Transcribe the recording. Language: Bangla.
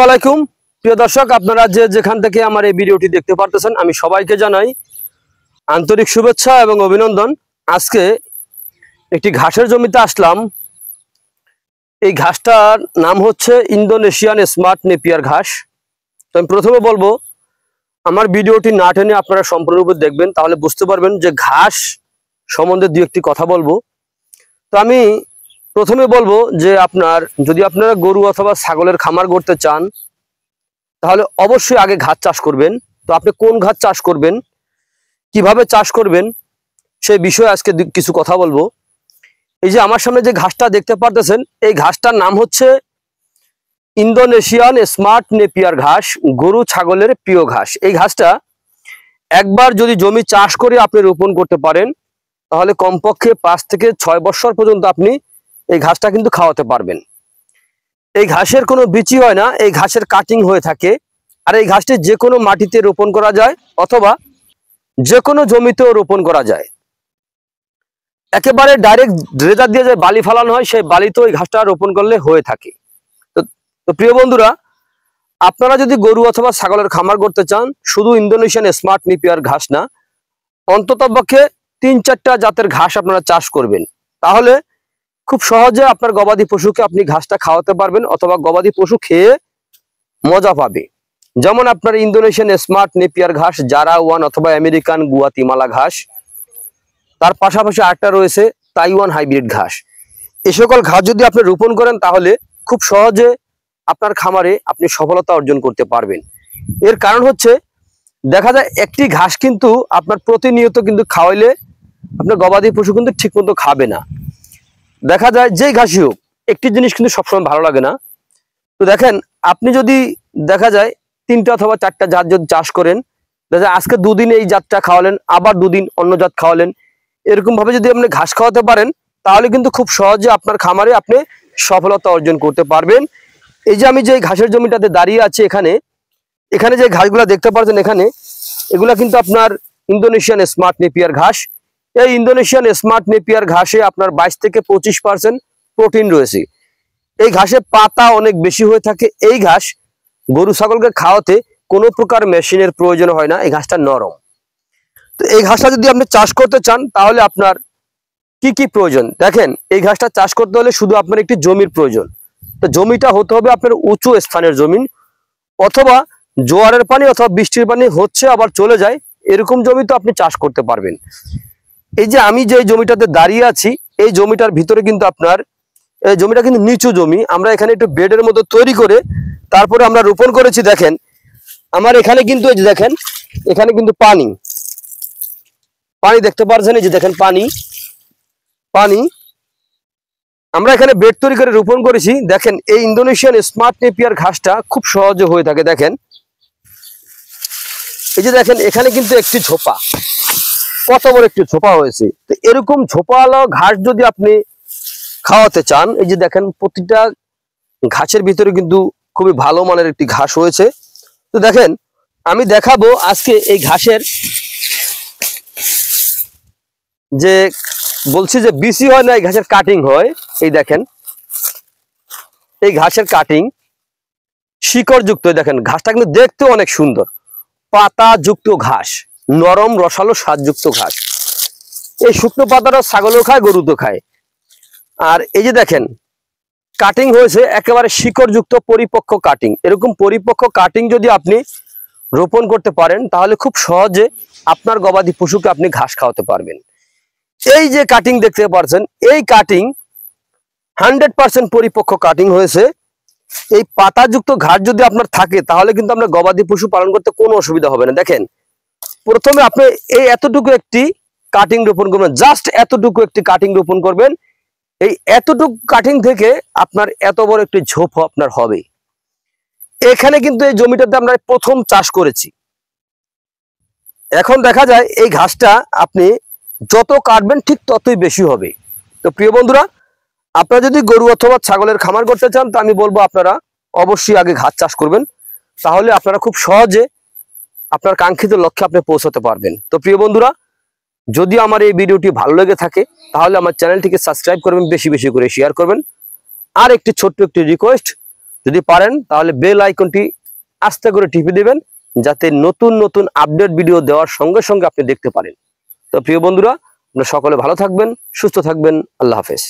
আসসালামু আলাইকুম প্রিয় দর্শক, আপনারা যে যেখান থেকে আমার এই ভিডিওটি দেখতে পারতেছেন আমি সবাইকে জানাই আন্তরিক শুভেচ্ছা এবং অভিনন্দন। আজকে একটি ঘাসের জমিতে আসলাম। এই ঘাসটার নাম হচ্ছে ইন্দোনেশিয়ান স্মার্ট নেপিয়ার ঘাস। তো আমি প্রথমে বলবো আমার ভিডিওটি না টেনে আপনারা সম্পূর্ণরূপে দেখবেন, তাহলে বুঝতে পারবেন যে ঘাস সম্বন্ধে দু একটি কথা বলবো। তো আমি প্রথমে বলবো যে যদি আপনারা গরু অথবা ছাগলের খামার করতে চান তাহলে অবশ্যই আগে ঘাস চাষ করবেন। তো আপনি কোন ঘাস চাষ করবেন, কিভাবে চাষ করবেন সেই বিষয়ে আজকে কিছু কথা বলবো। এই যে আমার সামনে যে ঘাসটা দেখতে পারতেছেন, এই ঘাসটার নাম হচ্ছে ইন্দোনেশিয়ান স্মার্ট নেপিয়ার ঘাস, গরু ছাগলের প্রিয় ঘাস। এই ঘাসটা একবার যদি জমি চাষ করে আপনি রোপণ করতে পারেন তাহলে কমপক্ষে 5 থেকে 6 বছর পর্যন্ত আপনি এই ঘাসটা কিন্তু খাওয়াতে পারবেন। এই ঘাসের কোনো বিচি হয় না, এই ঘাসের কাটিং হয়ে থাকে। আর এই ঘাসটি যে কোনো মাটিতে রোপণ করা যায় অথবা যে কোনো জমিতেও রোপণ করা যায়। একেবারে ডাইরেক্ট ড্রেজার দিয়ে যে বালি ফেলানো হয় সেই বালিতেও এই ঘাসটা রোপণ করলে হয়ে থাকে। তো প্রিয় বন্ধুরা, আপনারা যদি গরু অথবা ছাগলের খামার করতে চান, শুধু ইন্দোনেশিয়ান স্মার্ট নেপিয়ার ঘাস না, অন্ততপক্ষে 3-4টা জাতের ঘাস আপনারা চাষ করবেন। তাহলে খুব সহজে আপনার গবাদি পশুকে আপনি ঘাসটা খাওয়াতে পারবেন অথবা গবাদি পশু খেয়ে মজা পাবে। যেমন আপনার ইন্দোনেশিয়ান স্মার্ট নেপিয়ার ঘাস, জারা 1 অথবা আমেরিকান গুয়াতিমালা ঘাস, তার পাশাপাশি আরেকটা রয়েছে তাইওয়ান হাইব্রিড ঘাস। এই সকল ঘাস যদি আপনি রোপণ করেন তাহলে খুব সহজে আপনার খামারে আপনি সফলতা অর্জন করতে পারবেন। এর কারণ হচ্ছে দেখা যায় একটি ঘাস কিন্তু আপনার প্রতিনিয়ত কিন্তু খাওয়াইলে আপনার গবাদি পশু কিন্তু ঠিক মতো খাবে না। দেখা যায় যেই ঘাসই হোক, একটি জিনিস কিন্তু সবসময় ভালো লাগে না। তো দেখেন, আপনি যদি দেখা যায় 3টা অথবা 4টা জাত যদি চাষ করেন, দেখা যায় আজকে 2 দিন এই জাতটা খাওয়ালেন, আবার 2 দিন অন্য জাত খাওয়ালেন, এরকম ভাবে যদি আপনি ঘাস খাওয়াতে পারেন তাহলে কিন্তু খুব সহজে আপনার খামারে আপনি সফলতা অর্জন করতে পারবেন। এই যে আমি যে ঘাসের জমিটাতে দাঁড়িয়ে আছি, এখানে যে ঘাসগুলো দেখতে পাচ্ছেন, এগুলা কিন্তু আপনার ইন্দোনেশিয়ান স্মার্ট নেপিয়ার ঘাস। এই ইন্দোনেশিয়ান স্মার্ট নেপিয়ার ঘাসে আপনার 22 থেকে 25% প্রোটিন রয়েছে। এই ঘাসে পাতা অনেক বেশি হয়ে থাকে। এই ঘাস গরু ছাগলকে খাওয়াতে কোনো প্রকার মেশিনের প্রয়োজন হয় না, এই ঘাসটা নরম। তো এই ঘাসটা যদি আপনি চাষ করতে চান তাহলে আপনার কি কি প্রয়োজন দেখেন। এই ঘাসটা চাষ করতে হলে শুধু আপনার একটি জমির প্রয়োজন। তো জমিটা হতে হবে আপনার উঁচু স্থানের জমি, অথবা জোয়ারের পানি অথবা বৃষ্টির পানি হচ্ছে আবার চলে যায়, এরকম জমি তো আপনি চাষ করতে পারবেন। এই যে আমি যে জমিটাতে দাঁড়িয়ে আছি, এই জমিটার ভিতরে কিন্তু আপনার এই জমিটা কিন্তু নিচু জমি। আমরা এখানে একটু বেডের মতো তৈরি করে তারপরে আমরা রোপণ করেছি। দেখেন আমার এখানে কিন্তু এই যে দেখেন, এখানে কিন্তু পানি দেখতে পাচ্ছেন। এই যে দেখেন পানি আমরা এখানে বেড তৈরি করে রোপণ করেছি। দেখেন এই ইন্দোনেশিয়ান স্মার্ট নেপিয়ার ঘাসটা খুব সহজে হয়ে থাকে। দেখেন এই যে দেখেন, এখানে কিন্তু একটি ঝোপা, কত বড় একটি ঝোপা হয়েছে। তো এরকম ঝোপাওয়ালা ঘাস যদি আপনি খাওয়াতে চান, এই যে দেখেন প্রতিটা ঘাসের ভিতরে কিন্তু খুবই ভালো মানের একটি ঘাস হয়েছে। তো দেখেন আমি দেখাবো আজকে এই ঘাসের যে বলছি যে বিসি হয় না, এই ঘাসের কাটিং হয়। এই দেখেন এই ঘাসের কাটিং শিকড় যুক্ত। দেখেন ঘাসটা কিন্তু দেখতে অনেক সুন্দর, পাতা যুক্ত ঘাস, নরম রসালো স্বাদযুক্ত ঘাস। এই শুকনো পাতাটা ছাগলও খায়, গরু তো খায়। আর এই যে দেখেন কাটিং হয়েছে একেবারে শিকড় যুক্ত পরিপক্ক কাটিং। এরকম পরিপক্ক কাটিং যদি আপনি রোপণ করতে পারেন তাহলে খুব সহজে আপনার গবাদি পশুকে আপনি ঘাস খাওয়াতে পারবেন। এই যে কাটিং দেখতে পাচ্ছেন, এই কাটিং 100% পরিপক্ক কাটিং হয়েছে। এই পাতাযুক্ত ঘাস যদি আপনার থাকে তাহলে কিন্তু আপনার গবাদি পশু পালন করতে কোনো অসুবিধা হবে না। দেখেন প্রথমে আপনি এই এতটুকু একটি কাটিং রোপণ করবেন, জাস্ট এতটুকু একটি কাটিং রোপণ করবেন। এই এতটুকু কাটিং থেকে আপনার এত বড় একটি ঝোপ আপনার হবে। এখানে কিন্তু এই জমিটাতে আমরা প্রথম চাষ করেছি। এখন দেখা যায় এই ঘাসটা আপনি যত কাটবেন ঠিক ততই বেশি হবে। তো প্রিয় বন্ধুরা, আপনারা যদি গরু অথবা ছাগলের খামার করতে চান তা আমি বলবো আপনারা অবশ্যই আগে ঘাস চাষ করবেন, তাহলে আপনারা খুব সহজে আপনার কাঙ্ক্ষিত লক্ষ্যে আপনি পৌঁছাতে পারবেন। তো প্রিয় বন্ধুরা, যদি আমার এই ভিডিওটি ভালো লেগে থাকে তাহলে আমার চ্যানেলটিকে সাবস্ক্রাইব করবেন, বেশি বেশি করে শেয়ার করবেন। আর একটি ছোট্ট একটি রিকোয়েস্ট, যদি পারেন তাহলে বেল আইকনটি আস্তে করে টিপে দিবেন, যাতে নতুন নতুন আপডেট ভিডিও দেওয়ার সঙ্গে সঙ্গে আপনি দেখতে পারেন। তো প্রিয় বন্ধুরা, আপনারা সকলে ভালো থাকবেন, সুস্থ থাকবেন। আল্লাহ হাফেজ।